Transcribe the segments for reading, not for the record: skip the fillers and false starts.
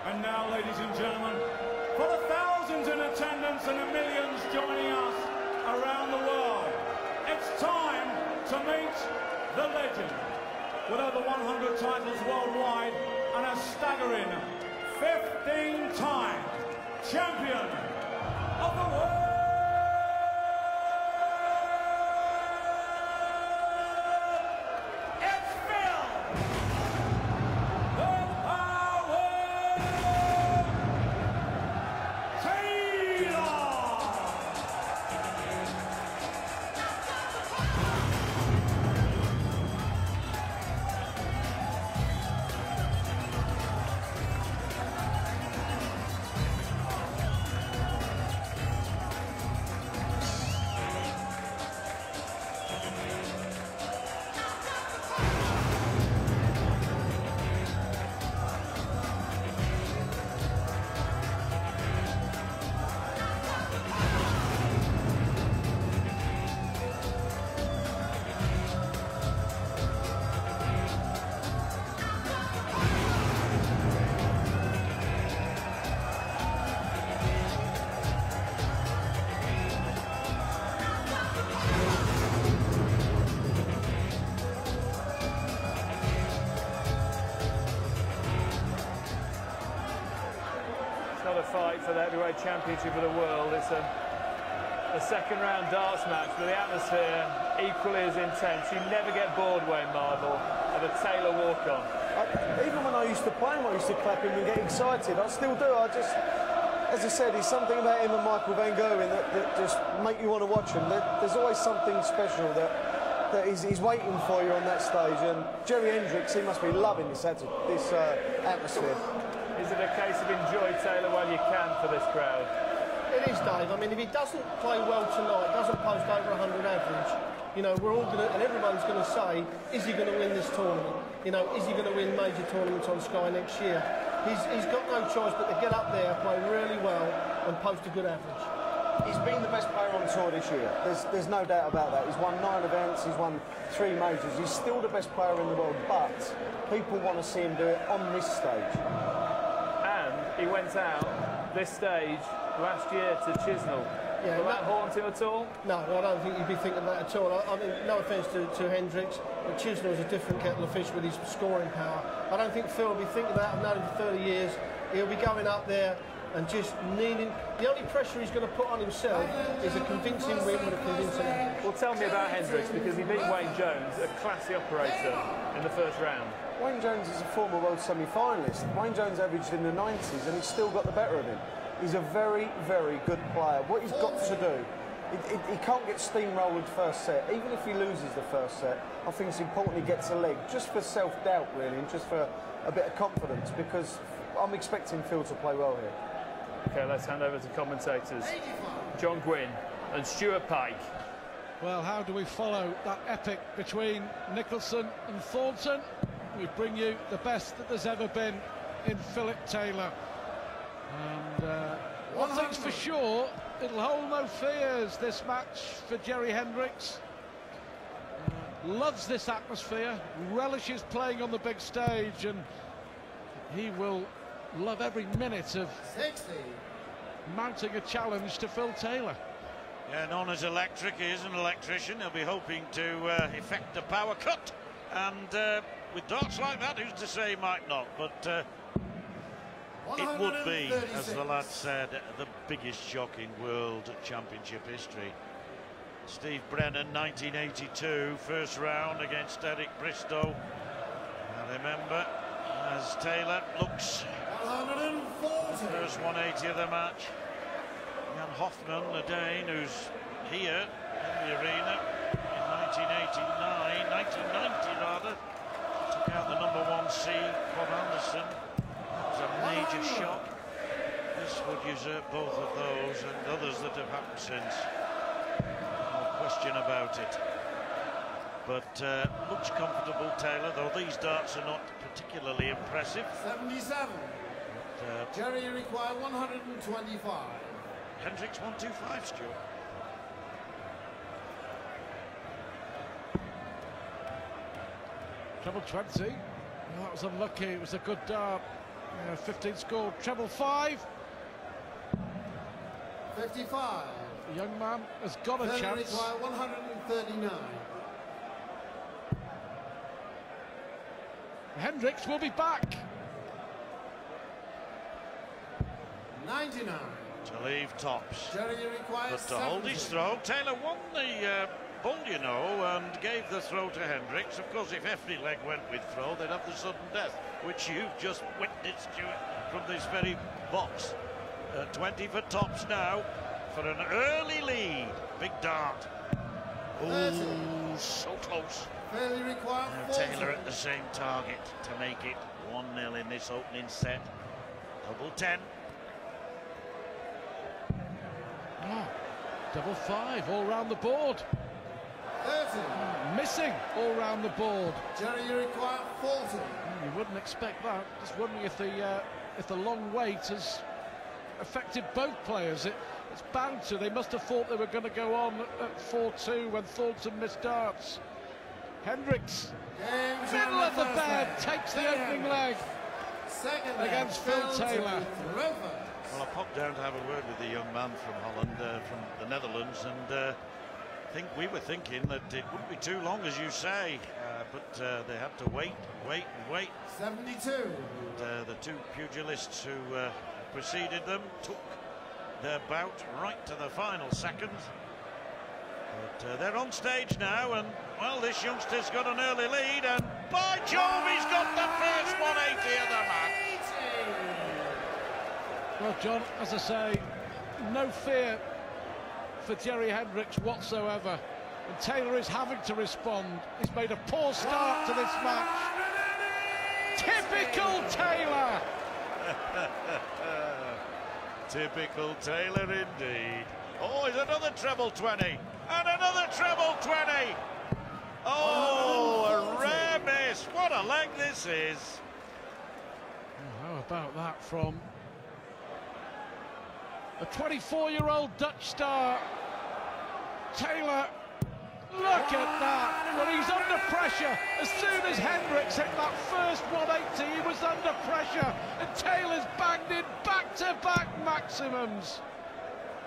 And now, ladies and gentlemen, for the thousands in attendance and the millions joining us around the world, it's time to meet the legend. With over 100 titles worldwide and a staggering 15-time champion of the world. Not a fight for the heavyweight championship of the world. It's a second round darts match, but the atmosphere equally as intense. You never get bored, Wayne Marble, of a Taylor walk-on. Even when I used to play him, I used to clap him and get excited. I still do. As I said, there's something about him and Michael Van Gerwen that just make you want to watch him. There's always something special that he's waiting for you on that stage. And Jerry Hendriks, he must be loving this atmosphere. Is it a case of enjoy Taylor while you can for this crowd? It is, Dave. I mean, if he doesn't play well tonight, doesn't post over 100 average, you know, we're all going to, and everyone's going to say, is he going to win this tournament? You know, is he going to win major tournaments on Sky next year? He's got no choice but to get up there, play really well, and post a good average. He's been the best player on tour this year. There's no doubt about that. He's won 9 events, he's won 3 majors. He's still the best player in the world, but people want to see him do it on this stage. He went out this stage last year to Chisnell. Yeah, will that haunt him at all? No, I don't think you'd be thinking that at all. I mean, no offence to Hendriks, but Chisnell is a different kettle of fish with his scoring power. I don't think Phil will be thinking that. I've known him for 30 years. He'll be going up there and just needing... The only pressure he's going to put on himself is a convincing win with a convincing average. Well, tell me about Hendriks, because he beat Wayne Jones, a classy operator, in the first round. Wayne Jones is a former world semi-finalist. Wayne Jones averaged in the 90s and he's still got the better of him. He's a very, very good player. What he's got to do, he can't get steamrolled first set. Even if he loses the first set, I think it's important he gets a leg, just for self-doubt really, and just for a bit of confidence, because I'm expecting Phil to play well here. OK, let's hand over to commentators. John Gwynn and Stuart Pike. Well, how do we follow that epic between Nicholson and Thornton? We bring you the best that there's ever been in Philip Taylor. And one thing's for sure, it'll hold no fears, this match for Jerry Hendriks. Loves this atmosphere, relishes playing on the big stage, and he will love every minute of 60. Mounting a challenge to Phil Taylor. Yeah, known as Electric, he is an electrician. He'll be hoping to effect a power cut. And with darts like that, who's to say he might not? But it would be, as the lad said, the biggest shock in World Championship history. Steve Brennan, 1982, first round against Eric Bristow. I remember, as Taylor looks, first 180 of the match. Jan Hoffman, the Dane, who's here in the arena in 1990 rather, took out the #1 seed, Bob Anderson. It was a major shock. This would usurp both of those and others that have happened since. No question about it. But looks comfortable, Taylor, though these darts are not particularly impressive. 77. But, Jerry required 125. Hendriks 125, Stuart. Treble 20. Well, that was unlucky. It was a good dart. 15 scored treble 5. 55. The young man has got a chance. Require 139. Hendriks will be back. 99. To leave tops. Jerry requires But to hold his throw, Taylor won the bull, you know, and gave the throw to Hendriks. Of course, if every leg went with throw, they'd have the sudden death, which you've just witnessed, Stuart, from this very box. 20 for tops now for an early lead. Big dart. Oh, so close. Fairly required. Now Taylor at the same target to make it 1-0 in this opening set. Double 10. Double 5 all round the board. 30. Missing all round the board. Jerry, you require 40. You wouldn't expect that. Just wondering if the long wait has affected both players. It's bound to. They must have thought they were going to go on at 4-2 when Thornton missed darts. Hendriks, middle of the bed, takes the opening leg against Phil Taylor. Well, I popped down to have a word with the young man from Holland, from the Netherlands, and I think we were thinking that it wouldn't be too long, as you say, but they had to wait. 72. And, the two pugilists who preceded them took their bout right to the final seconds. But they're on stage now, and, well, this youngster's got an early lead, and by Jove, he's got the first 180 of the match. Well, John, as I say, no fear for Jerry Hendriks whatsoever. And Taylor is having to respond. He's made a poor start to this match. Typical Taylor! Typical Taylor indeed. Oh, it's another treble 20. And another treble 20. Oh, a rare miss. What a leg this is. Oh, how about that from a 24-year-old Dutch star? Taylor, look at that. Well, he's under pressure. As soon as Hendriks hit that first 180, he was under pressure. And Taylor's banged in back-to-back maximums.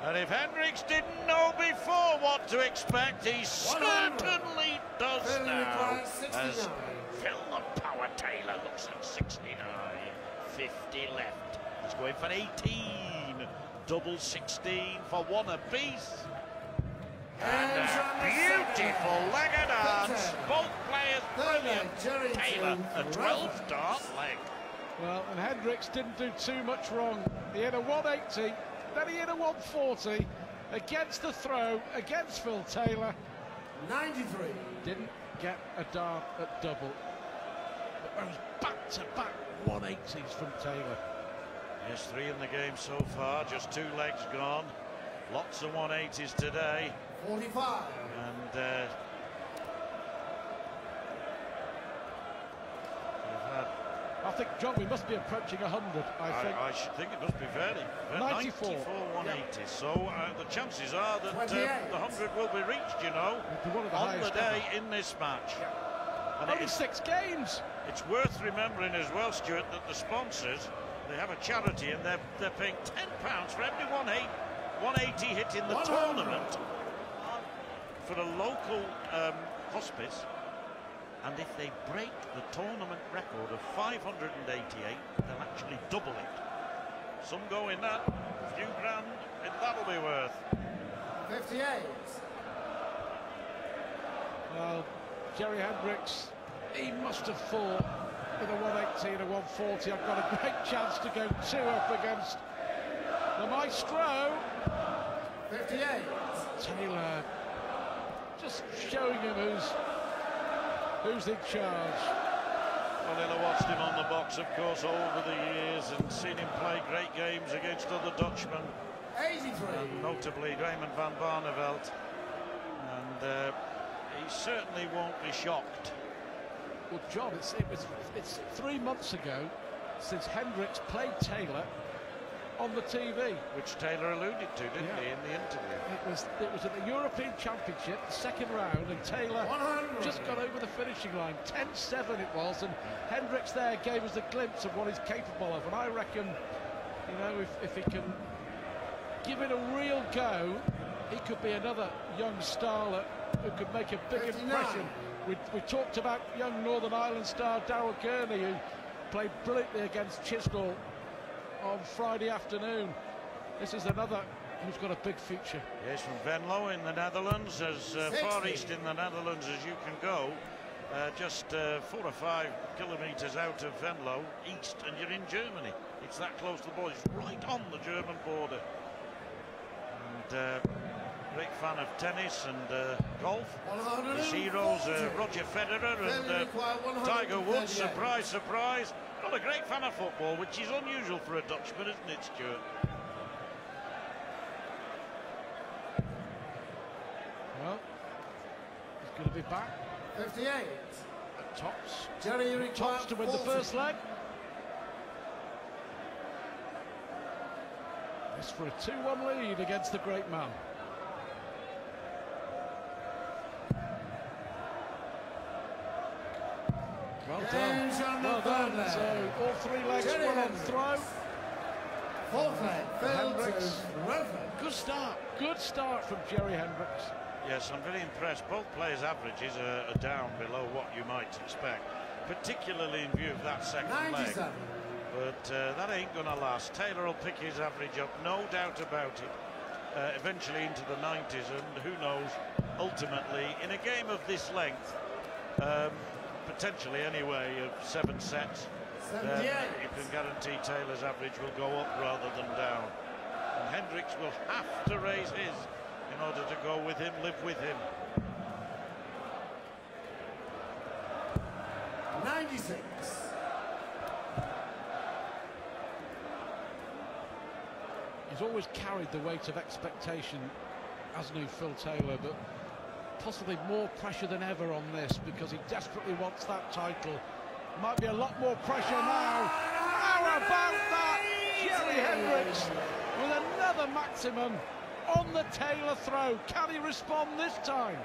And if Hendriks didn't know before what to expect, he certainly does now. As Phil the Power Taylor looks at 69. 50 left. He's going for 18. Double 16 for one apiece. And a beautiful leg of darts. Both players brilliant. Taylor, a 12-dart leg. Well, and Hendriks didn't do too much wrong. He hit a 180, then he hit a 140 against the throw, against Phil Taylor. 93. Didn't get a dart at double. But those back-to-back 180s from Taylor. Yes, 3 in the game so far, just 2 legs gone. Lots of 180s today. 45. And I think, John, we must be approaching 100, I should think it must be very 94 180. Yep. So the chances are that the 100 will be reached, you know, on the day in this match. Yep. And only 6 games. It's worth remembering as well, Stuart, that the sponsors, they have a charity and they're paying £10 for every 180 hit in the tournament for a local hospice. And if they break the tournament record of 588, they'll actually double it. Some go in that, a few grand, and that'll be worth. 58. Well, Jerry Hendriks, he must have thought in a 180 and a 140, I've got a great chance to go 2 up against the maestro. 58. Taylor just showing him who's in charge. Well, he'll have watched him on the box, of course, over the years and seen him play great games against other Dutchmen. 83. Notably Raymond van Barneveld. And he certainly won't be shocked. Well, John, it's 3 months ago since Hendriks played Taylor on the TV. Which Taylor alluded to, didn't he, in the interview? It was at the European Championship, the second round, and Taylor 100. just got over the finishing line. 10-7 it was, and Hendriks there gave us a glimpse of what he's capable of. And I reckon, you know, if he can give it a real go, he could be another young starlet who could make a big 59. impression. We talked about young Northern Ireland star Darrell Gurney, who played brilliantly against Chisnall on Friday afternoon. This is another who's got a big future. Yes, from Venlo in the Netherlands, as far east in the Netherlands as you can go. Just 4 or 5 kilometres out of Venlo, east, and you're in Germany. It's that close to the border. It's right on the German border. And great fan of tennis and golf. His heroes, Roger Federer and Tiger Woods. Surprise, surprise. Not a great fan of football, which is unusual for a Dutchman, isn't it, Stuart? Well, he's going to be back. 58. Tops. Jerry, you require Tops to win 40. the first leg. This for a 2-1 lead against the great man. Well done. Well done. So all 3 legs Jerry were on Hendriks. throw. Fourth leg, fell to Hendriks. Rover. Good start. Good start from Jerry Hendriks. Yes, I'm very impressed. Both players' averages are down below what you might expect, particularly in view of that second leg. 97. But that ain't going to last. Taylor will pick his average up, no doubt about it, eventually into the 90s, and who knows, ultimately, in a game of this length, potentially anyway, of 7 sets, 78. you can guarantee Taylor's average will go up rather than down. And Hendriks will have to raise his in order to go with him, live with him. 96. He's always carried the weight of expectation, hasn't he, Phil Taylor, but possibly more pressure than ever on this because he desperately wants that title. Might be a lot more pressure now. How about that? Jerry Hendriks with another maximum on the Taylor throw. Can he respond this time?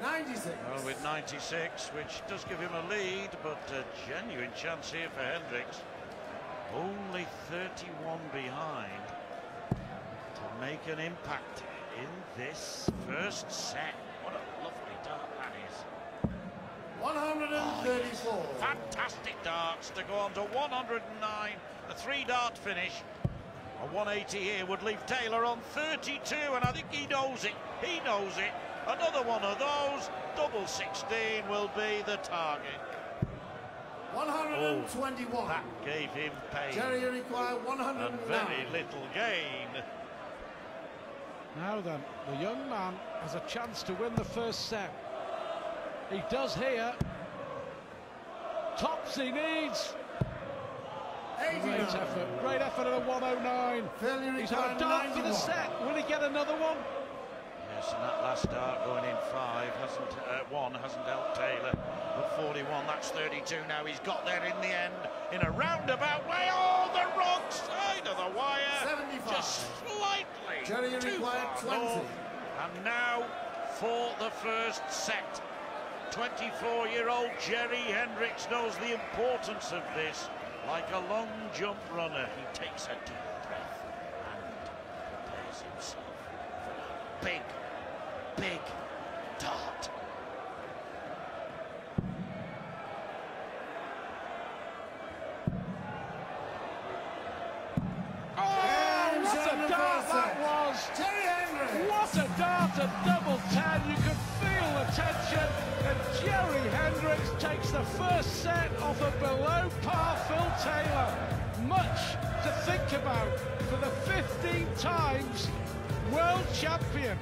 96. Well, with 96, which does give him a lead, but a genuine chance here for Hendriks. Only 31 behind to make an impact in this first set. What a lovely dart that is. 134. Fantastic darts to go on to 109. A 3-dart finish. A 180 here would leave Taylor on 32, and I think he knows it. He knows it. Another one of those, double 16 will be the target. 121. Oh, that gave him pain. Jerry, you require 109. And very little gain. Now then, the young man has a chance to win the first set. He does here. Tops he needs. 89. Great effort at a 109. Phil, you He's had require a dart for the 91. set. Will he get another one? Yes, and that last dart going in 5 hasn't helped Taylor. But 41, that's 32 now. He's got there in the end in a roundabout way. Oh, the wrong side of the wire. 75. Just slightly Jerry, you too require far 20. north. And now for the first set. 24-year-old Jerry Hendriks knows the importance of this. Like a long jump runner, he takes a deep breath and prepares himself for a big, big dart. Oh, what a dart that was! Jerry Hendriks. What a dart at double 10. You could feel the tension. And Jerry Hendriks takes the first set off a below par Phil Taylor. Much to think about for the 15 times world champion.